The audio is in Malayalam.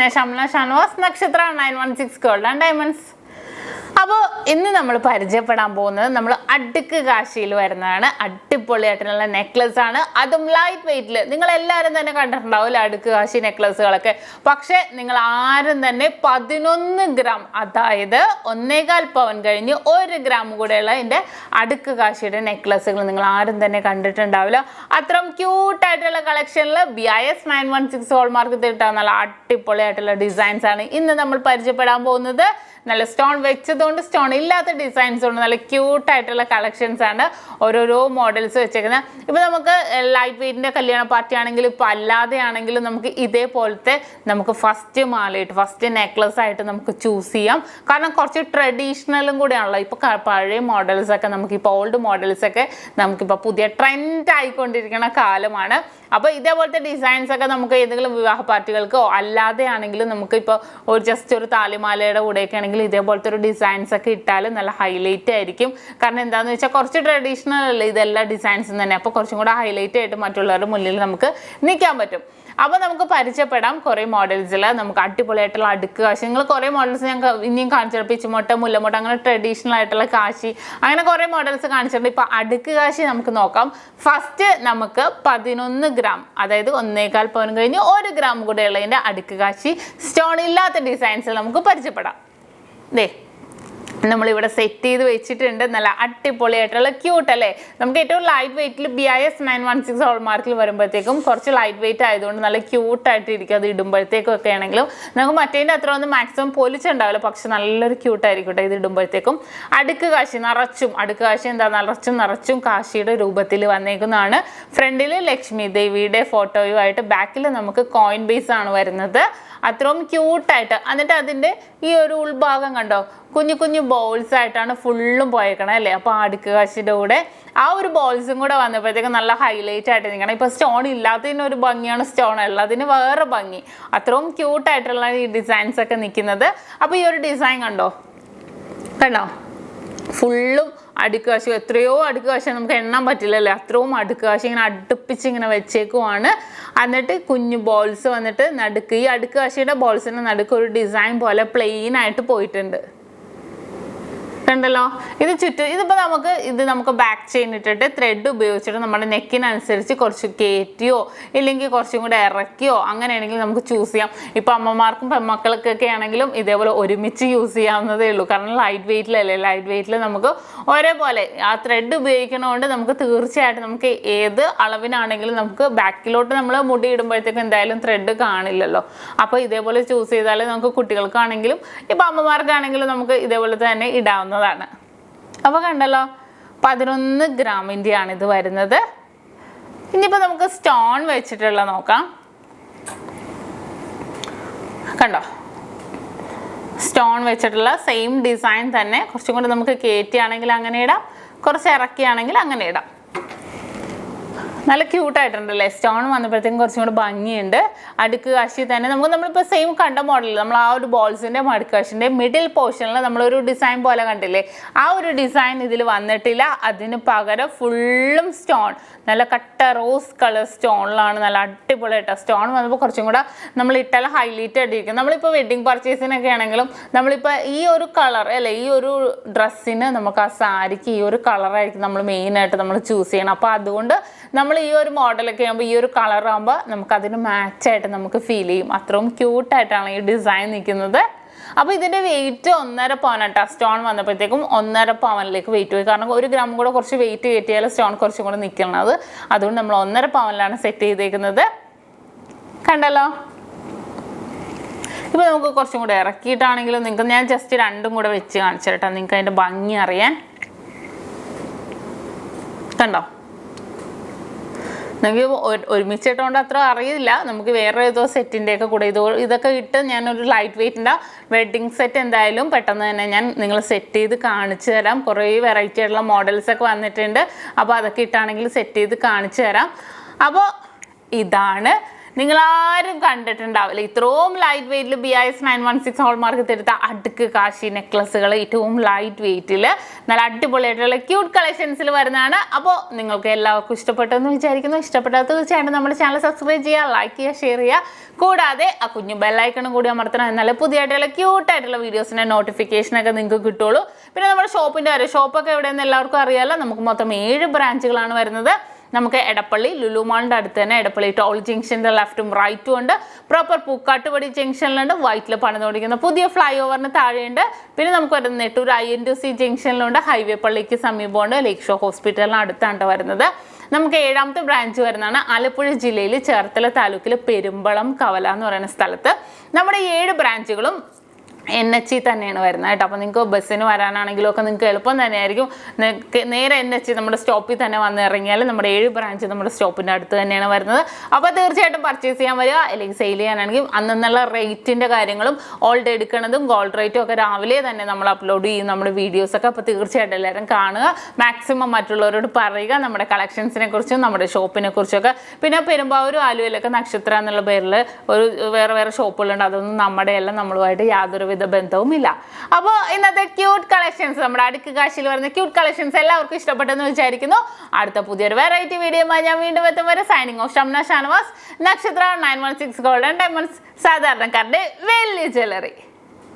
Shamla Shanwas Nakshatra 916 Gold and Diamonds. അപ്പോൾ ഇന്ന് നമ്മൾ പരിചയപ്പെടാൻ പോകുന്നത് നമ്മൾ അടുക്ക് കാശിയിൽ വരുന്നതാണ് അടിപൊളിയായിട്ടുള്ള നെക്ലസ് ആണ് അതും ലൈറ്റ് വെയിറ്റിൽ നിങ്ങൾ എല്ലാവരും തന്നെ കണ്ടിട്ടുണ്ടാവില്ല അടുക്ക് കാശി നെക്ലസുകളൊക്കെ പക്ഷേ നിങ്ങൾ ആരും തന്നെ 11 ഗ്രാം അതായത് 1.25 പവൻ കഴിഞ്ഞ് 1 ഗ്രാം കൂടെയുള്ള ഇതിൻ്റെ അടുക്ക് കാശിയുടെ നെക്ലസുകൾ നിങ്ങൾ ആരും തന്നെ കണ്ടിട്ടുണ്ടാവില്ല അത്രയും ക്യൂട്ടായിട്ടുള്ള കളക്ഷനിൽ BIS 916 ഹോൾമാർക്ക് കിട്ടാൻ നല്ല അടിപൊളിയായിട്ടുള്ള ഡിസൈൻസ് ആണ് ഇന്ന് നമ്മൾ പരിചയപ്പെടാൻ പോകുന്നത് നല്ല സ്റ്റോൺ വെച്ചതുകൊണ്ട് സ്റ്റോൺ ഇല്ലാത്ത ഡിസൈൻസ് ഉണ്ട് നല്ല ക്യൂട്ട് ആയിട്ടുള്ള കളക്ഷൻസ് ആണ് ഓരോരോ മോഡൽസ് വെച്ചേക്കുന്നത് ഇപ്പോൾ നമുക്ക് ലൈറ്റ് വെയിറ്റിൻ്റെ കല്യാണ പാർട്ടി ആണെങ്കിലും ഇപ്പോൾ അല്ലാതെ ആണെങ്കിലും നമുക്ക് ഇതേപോലത്തെ നമുക്ക് ഫസ്റ്റ് മാലയിട്ട് ഫസ്റ്റ് നെക്ലസ് ആയിട്ട് നമുക്ക് ചൂസ് ചെയ്യാം കാരണം കുറച്ച് ട്രഡീഷണലും കൂടെയാണല്ലോ ഇപ്പോൾ പഴയ മോഡൽസൊക്കെ നമുക്കിപ്പോൾ ഓൾഡ് മോഡൽസൊക്കെ നമുക്കിപ്പോൾ പുതിയ ട്രെൻഡ് ആയിക്കൊണ്ടിരിക്കുന്ന കാലമാണ് അപ്പോൾ ഇതേപോലത്തെ ഡിസൈൻസ് ഒക്കെ നമുക്ക് ഏതെങ്കിലും വിവാഹ പാർട്ടികൾക്കോ അല്ലാതെ ആണെങ്കിലും നമുക്ക് ഇപ്പോൾ ഒരു ജസ്റ്റ് ഒരു താലിമാലയുടെ കൂടെയൊക്കെ ആണെങ്കിൽ ഇതേപോലത്തെ ഒരു ഡിസൈൻസ് ഒക്കെ ഇട്ടാൽ നല്ല ഹൈലൈറ്റ് ആയിരിക്കും കാരണം എന്താണെന്ന് വെച്ചാൽ കുറച്ച് ട്രഡീഷണൽ അല്ലേ ഇതെല്ലാ ഡിസൈൻസും തന്നെ അപ്പോൾ കുറച്ചും കൂടെ ഹൈലൈറ്റ് ആയിട്ട് മറ്റുള്ളവരുടെ മുന്നിൽ നമുക്ക് നിൽക്കാൻ പറ്റും അപ്പോൾ നമുക്ക് പരിചയപ്പെടാം കുറേ മോഡൽസിൽ നമുക്ക് അടിപൊളിയായിട്ടുള്ള അടുക്ക് കാശി നിങ്ങൾ കുറേ മോഡൽസ് ഞാൻ ഇനിയും കാണിച്ചിട്ടുണ്ട് പിച്ചുമൊട്ട മുല്ലമൊട്ട അങ്ങനെ ട്രഡീഷണൽ ആയിട്ടുള്ള കാശി അങ്ങനെ കുറേ മോഡൽസ് കാണിച്ചിട്ടുണ്ട് ഇപ്പോൾ അടുക്ക് കാശി നമുക്ക് നോക്കാം ഫസ്റ്റ് നമുക്ക് 11 ഗ്രാം അതായത് 1.25 പവൻ കഴിഞ്ഞ് 1 ഗ്രാം കൂടെ ഉള്ളതിൻ്റെ അടുക്ക് കാശി സ്റ്റോൺ ഇല്ലാത്ത ഡിസൈൻസിൽ നമുക്ക് പരിചയപ്പെടാം ദേ നമ്മളിവിടെ സെറ്റ് ചെയ്ത് വെച്ചിട്ടുണ്ട് നല്ല അടിപൊളിയായിട്ടുള്ള ക്യൂട്ട് അല്ലേ നമുക്ക് ഏറ്റവും ലൈറ്റ് വെയിറ്റിൽ BIS 916 ഹോൾമാർക്കിൽ വരുമ്പോഴത്തേക്കും കുറച്ച് ലൈറ്റ് വെയിറ്റ് ആയതുകൊണ്ട് നല്ല ക്യൂട്ടായിട്ട് ഇരിക്കും അത് ഇടുമ്പോഴത്തേക്കും ഒക്കെ ആണെങ്കിലും നമുക്ക് മറ്റേതിൻ്റെ അത്ര ഒന്നും മാക്സിമം പൊലിച്ചുണ്ടാവില്ല പക്ഷെ നല്ലൊരു ക്യൂട്ടായിരിക്കും ഇത് ഇടുമ്പോഴത്തേക്കും അടുക്ക് കാശി നിറച്ചും അടുക്ക് കാശി എന്താ നിറച്ചും കാശിയുടെ രൂപത്തിൽ വന്നേക്കുന്നതാണ് ഫ്രണ്ടിൽ ലക്ഷ്മി ദേവിയുടെ ഫോട്ടോയുമായിട്ട് ബാക്കിൽ നമുക്ക് കോയിൻ ബേസ് ആണ് വരുന്നത് അത്രയും ക്യൂട്ടായിട്ട് എന്നിട്ട് അതിൻ്റെ ഈ ഒരു ഉൾഭാഗം കണ്ടോ കുഞ്ഞു കുഞ്ഞു ബോൾസ് ആയിട്ടാണ് ഫുള്ളും പോയേക്കണേ അല്ലേ അപ്പോൾ അടുക്ക് കാശിയുടെ കൂടെ ആ ഒരു ബോൾസും കൂടെ വന്നപ്പോഴത്തേക്കും നല്ല ഹൈലൈറ്റ് ആയിട്ട് നിൽക്കണം ഇപ്പോൾ സ്റ്റോൺ ഇല്ലാത്തതിന് ഒരു ഭംഗിയാണ് സ്റ്റോൺ ഉള്ളതിന് വേറെ ഭംഗി അത്രയും ക്യൂട്ടായിട്ടുള്ള ഈ ഡിസൈൻസ് ഒക്കെ നിൽക്കുന്നത് അപ്പോൾ ഈ ഒരു ഡിസൈൻ കണ്ടോ ഫുള്ളും അടുക്ക് കാശി എത്രയോ അടുക്ക് കാശി നമുക്ക് എണ്ണാൻ പറ്റില്ലല്ലേ അത്രയും അടുക്ക് കാശി ഇങ്ങനെ അടുപ്പിച്ച് ഇങ്ങനെ വെച്ചേക്കുവാണ് എന്നിട്ട് കുഞ്ഞു ബോൾസ് വന്നിട്ട് നടുക്ക് ഈ അടുക്ക് കാശിയുടെ ബോൾസിൻ്റെ നടുക്ക് ഒരു ഡിസൈൻ പോലെ പ്ലെയിൻ ആയിട്ട് പോയിട്ടുണ്ട് ണ്ടല്ലോ ഇത് ചുറ്റും ഇതിപ്പോൾ നമുക്ക് ബാക്ക് ചെയിൻ ഇട്ടിട്ട് ത്രെഡ് ഉപയോഗിച്ചിട്ട് നമ്മുടെ നെക്കിനനുസരിച്ച് കുറച്ച് കയറ്റിയോ ഇല്ലെങ്കിൽ കുറച്ചും കൂടെ ഇറക്കിയോ അങ്ങനെയാണെങ്കിൽ നമുക്ക് ചൂസ് ചെയ്യാം ഇപ്പോൾ അമ്മമാർക്കും പെൺമക്കൾക്കൊക്കെ ആണെങ്കിലും ഇതേപോലെ ഒരുമിച്ച് യൂസ് ചെയ്യാവുന്നതേ ഉള്ളൂ കാരണം ലൈറ്റ് വെയിറ്റിലല്ലേ ലൈറ്റ് വെയിറ്റിൽ നമുക്ക് ഒരേപോലെ ആ ത്രെഡ് ഉപയോഗിക്കണതുകൊണ്ട് നമുക്ക് തീർച്ചയായിട്ടും നമുക്ക് ഏത് അളവിനാണെങ്കിലും നമുക്ക് ബാക്കിലോട്ട് നമ്മൾ മുടി ഇടുമ്പോഴത്തേക്കും എന്തായാലും ത്രെഡ് കാണില്ലല്ലോ അപ്പോൾ ഇതേപോലെ ചൂസ് ചെയ്താൽ നമുക്ക് കുട്ടികൾക്കാണെങ്കിലും ഇപ്പോൾ അമ്മമാർക്കാണെങ്കിലും നമുക്ക് ഇതേപോലെ തന്നെ ഇടാവുന്നതാണ് അപ്പോൾ കണ്ടല്ലോ 11 ഗ്രാമിൻ്റെയാണ് ഇത് വരുന്നത് ഇനിയിപ്പോൾ നമുക്ക് സ്റ്റോൺ വെച്ചിട്ടുള്ള നോക്കാം കണ്ടോ സ്റ്റോൺ വെച്ചിട്ടുള്ള സെയിം ഡിസൈൻ തന്നെ കുറച്ചും കൂടെ നമുക്ക് കയറ്റിയാണെങ്കിൽ അങ്ങനെ ഇടാം കുറച്ച് ഇറക്കിയാണെങ്കിൽ അങ്ങനെ ഇടാം നല്ല ക്യൂട്ടായിട്ടുണ്ടല്ലേ സ്റ്റോൺ വന്നപ്പോഴത്തേക്കും കുറച്ചും കൂടെ ഭംഗിയുണ്ട് അടുക്ക് കാശി തന്നെ നമ്മളിപ്പോൾ സെയിം കണ്ട മോഡൽ നമ്മൾ ആ ഒരു ബോൾസിൻ്റെ അടുക്ക് കാശിൻ്റെ മിഡിൽ പോർഷനിൽ നമ്മളൊരു ഡിസൈൻ പോലെ കണ്ടില്ലേ ആ ഒരു ഡിസൈൻ ഇതിൽ വന്നിട്ടില്ല അതിന് പകരം ഫുള്ളും സ്റ്റോൺ നല്ല കട്ട റോസ് കളർ സ്റ്റോണിലാണ് നല്ല അടിപൊളിയായിട്ട് സ്റ്റോൺ വന്നപ്പോൾ കുറച്ചും കൂടെ നമ്മൾ ഇട്ടാൽ ഹൈലൈറ്റ് ആയിട്ടിരിക്കും നമ്മളിപ്പോൾ വെഡ്ഡിങ് പർച്ചേസിനൊക്കെ ആണെങ്കിലും നമ്മളിപ്പോൾ ഈ ഒരു കളർ അല്ലേ ഈ ഒരു ഡ്രസ്സിന് നമുക്ക് ആ സാരിക്ക് ഈ ഒരു കളറായിരിക്കും നമ്മൾ മെയിനായിട്ട് നമ്മൾ ചൂസ് ചെയ്യണം അപ്പോൾ അതുകൊണ്ട് നമ്മൾ ഈ ഒരു മോഡലൊക്കെ ആകുമ്പോൾ ഈ ഒരു കളറാകുമ്പോൾ നമുക്കതിന് മാച്ചായിട്ട് നമുക്ക് ഫീൽ ചെയ്യും അത്രയും ക്യൂട്ടായിട്ടാണ് ഈ ഡിസൈൻ നിൽക്കുന്നത് അപ്പോൾ ഇതിൻ്റെ വെയിറ്റ് 1.5 പവനാട്ടോ സ്റ്റോൺ വന്നപ്പോഴത്തേക്കും 1.5 പവനിലേക്ക് വെയിറ്റ് പോയി കാരണം 1 ഗ്രാം കൂടെ കുറച്ച് വെയിറ്റ് കയറ്റിയാൽ സ്റ്റോൺ കുറച്ചും കൂടെ നിൽക്കുന്നത് അതുകൊണ്ട് നമ്മൾ 1.5 പവനിലാണ് സെറ്റ് ചെയ്തേക്കുന്നത് കണ്ടല്ലോ ഇപ്പോൾ നമുക്ക് കുറച്ചും കൂടെ ഇറക്കിയിട്ടാണെങ്കിലും നിങ്ങൾക്ക് ഞാൻ ജസ്റ്റ് രണ്ടും കൂടെ വെച്ച് കാണിച്ചു കേട്ടോ നിങ്ങൾക്ക് അതിൻ്റെ ഭംഗി അറിയാൻ കണ്ടോ നമുക്ക് ഒരുമിച്ചിട്ടുകൊണ്ട് അത്ര അറിയില്ല നമുക്ക് വേറെ ഏതോ സെറ്റിൻ്റെയൊക്കെ കൂടെ ഇതൊക്കെ ഇട്ട് ഞാനൊരു ലൈറ്റ് വെയിറ്റിൻ്റെ വെഡ്ഡിങ് സെറ്റ് എന്തായാലും പെട്ടെന്ന് തന്നെ ഞാൻ നിങ്ങൾ സെറ്റ് ചെയ്ത് കാണിച്ചു തരാം കുറേ വെറൈറ്റി ആയിട്ടുള്ള മോഡൽസൊക്കെ വന്നിട്ടുണ്ട് അപ്പോൾ അതൊക്കെ ഇട്ടാണെങ്കിൽ സെറ്റ് ചെയ്ത് കാണിച്ചു തരാം അപ്പോൾ ഇതാണ് നിങ്ങളാരും കണ്ടിട്ടുണ്ടാവില്ല ഇത്രയും ലൈറ്റ് വെയിറ്റിൽ BIS 916 ഹോൾമാർക്ക് എടുത്ത അടുക്ക് കാശി നെക്ലസുകൾ ഏറ്റവും ലൈറ്റ് വെയിറ്റിൽ നല്ല അടിപൊളിയായിട്ടുള്ള ക്യൂട്ട് കളക്ഷൻസിൽ വരുന്നതാണ്. അപ്പോൾ നിങ്ങൾക്ക് എല്ലാവർക്കും ഇഷ്ടപ്പെട്ടെന്ന് വിചാരിക്കുന്നു. ഇഷ്ടപ്പെട്ടാൽ തീർച്ചയായിട്ടും നമ്മുടെ ചാനൽ സബ്സ്ക്രൈബ് ചെയ്യുക, ലൈക്ക് ചെയ്യുക, ഷെയർ ചെയ്യുക. കൂടാതെ ആ കുഞ്ഞു ബെല്ലൈക്കണും കൂടി അമർത്തണം. എന്നാലും പുതിയതായിട്ടുള്ള ക്യൂട്ടായിട്ടുള്ള വീഡിയോസിൻ്റെ നോട്ടിഫിക്കേഷനൊക്കെ നിങ്ങൾക്ക് കിട്ടുള്ളൂ. പിന്നെ നമ്മുടെ ഷോപ്പിൻ്റെ കാര്യം, ഷോപ്പൊക്കെ എവിടെയെന്ന് എല്ലാവർക്കും അറിയാമല്ലോ. നമുക്ക് മൊത്തം 7 ബ്രാഞ്ചുകളാണ് വരുന്നത്. നമുക്ക് എടപ്പള്ളി ലുലു മാളിൻ്റെ അടുത്ത് തന്നെ എടപ്പള്ളി ടോൾ ജംഗ്ഷൻ്റെ ലെഫ്റ്റും റൈറ്റും ഉണ്ട്. പ്രോപ്പർ പൂക്കാട്ടുപടി ജംഗ്ഷനിലുണ്ട്. വൈറ്റിൽ പണിതുകൊണ്ടിരിക്കുന്ന പുതിയ ഫ്ലൈ ഓവറിന് താഴെയുണ്ട്. പിന്നെ നമുക്ക് വരുന്നത് നെട്ടൂർ INTC ജംഗ്ഷനിലുണ്ട്. ഹൈവേ പള്ളിക്ക് സമീപമുണ്ട്. ലേക്ക് ഷോ ഹോസ്പിറ്റലിന് അടുത്താണ് വരുന്നത്. നമുക്ക് 7ാമത്തെ ബ്രാഞ്ച് വരുന്നതാണ് ആലപ്പുഴ ജില്ലയിൽ ചേർത്തല താലൂക്കിൽ പെരുമ്പളം കവല എന്ന് പറയുന്ന സ്ഥലത്ത്. നമ്മുടെ 7 ബ്രാഞ്ചുകളും NH തന്നെയാണ് വരുന്നത് കേട്ടോ. അപ്പോൾ നിങ്ങൾക്ക് ബസ്സിന് വരാനാണെങ്കിലും ഒക്കെ നിങ്ങൾക്ക് എളുപ്പം തന്നെയായിരിക്കും. നേരെ NH നമ്മുടെ സ്റ്റോപ്പിൽ തന്നെ വന്ന് ഇറങ്ങിയാൽ നമ്മുടെ 7 ബ്രാഞ്ച് നമ്മുടെ സ്റ്റോപ്പിൻ്റെ അടുത്ത് തന്നെയാണ് വരുന്നത്. അപ്പോൾ തീർച്ചയായിട്ടും പർച്ചേസ് ചെയ്യാൻ വരിക. അല്ലെങ്കിൽ സെയിൽ ചെയ്യാനാണെങ്കിൽ അന്നുള്ള റേറ്റിൻ്റെ കാര്യങ്ങളും ഓൾഡ് എടുക്കണതും ഗോൾഡ് റേറ്റും ഒക്കെ രാവിലെ തന്നെ നമ്മൾ അപ്ലോഡ് ചെയ്യും നമ്മുടെ വീഡിയോസൊക്കെ. അപ്പോൾ തീർച്ചയായിട്ടും എല്ലാവരും കാണുക, മാക്സിമം മറ്റുള്ളവരോട് പറയുക നമ്മുടെ കളക്ഷൻസിനെ കുറിച്ചും നമ്മുടെ ഷോപ്പിനെ കുറിച്ചൊക്കെ. പിന്നെ പെരുമ്പാവൂരും ആലുവയിലൊക്കെ നക്ഷത്ര എന്നുള്ള പേരിൽ ഒരു വേറെ ഷോപ്പുകളുണ്ട്. അതൊന്നും നമ്മുടെ എല്ലാം നമ്മളുമായിട്ട് യാതൊരു ബന്ധവുമില്ല. അപ്പോൾ ഇന്നത്തെ ക്യൂട്ട് കളക്ഷൻസ്, നമ്മുടെ അടുക്ക് കാശിയിൽ വരുന്ന ക്യൂട്ട് കളക്ഷൻസ് എല്ലാവർക്കും ഇഷ്ടപ്പെട്ടെന്ന് വിചാരിക്കുന്നു. അടുത്ത പുതിയൊരു വെറൈറ്റി വീഡിയോയുമായി ഞാൻ വീണ്ടും എത്തും വരെ സൈനിങ് ഓഫ് ഷംന ഷാനവാസ്. നക്ഷത്ര 916 ഗോൾഡ് ആൻഡ് ഡയമണ്ട്സ്, സാധാരണക്കാരുടെ വലിയ ജ്വല്ലറി.